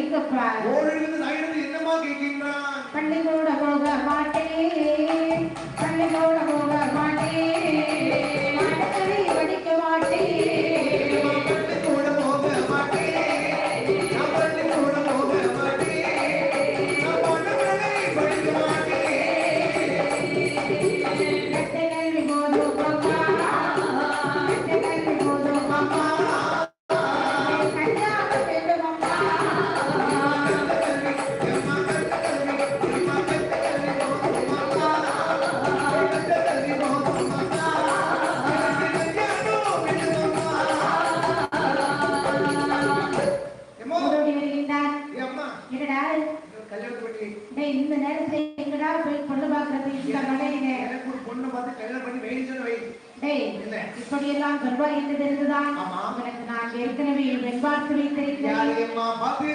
எங்கப்பா ஓடிலிருந்து நாயிருந்து என்னமா கேட்கின்றான்? பள்ளிக்கூட போக மாட்டேன், பள்ளிக்கூட போக மாட்டேன், பாடத்தை படிக்க மாட்டேன், பள்ளிக்கூட போக மாட்டேன், நான் பள்ளிக்கூட போக மாட்டேன், நான் பாடங்களை படிக்க மாட்டேன். கல்வி போதும் பாப்பா, கல்வி போதும் பாப்பா, கல்யாணம் வேண்டும் அம்மா. இந்த நேரத்துல எங்கடா போய் பொண்ணு பாக்குறது? எனக்கு ஒரு பொண்ணு பார்த்து கல்யாணம் பண்ணி வைன்னு வை. இப்படி எல்லாம் சொல்வாய் என்று தெரிந்துதான் உனக்கு நான் ஏற்கனவே வெண்பார்த்து வைத்திருக்கிறேன். பார்த்து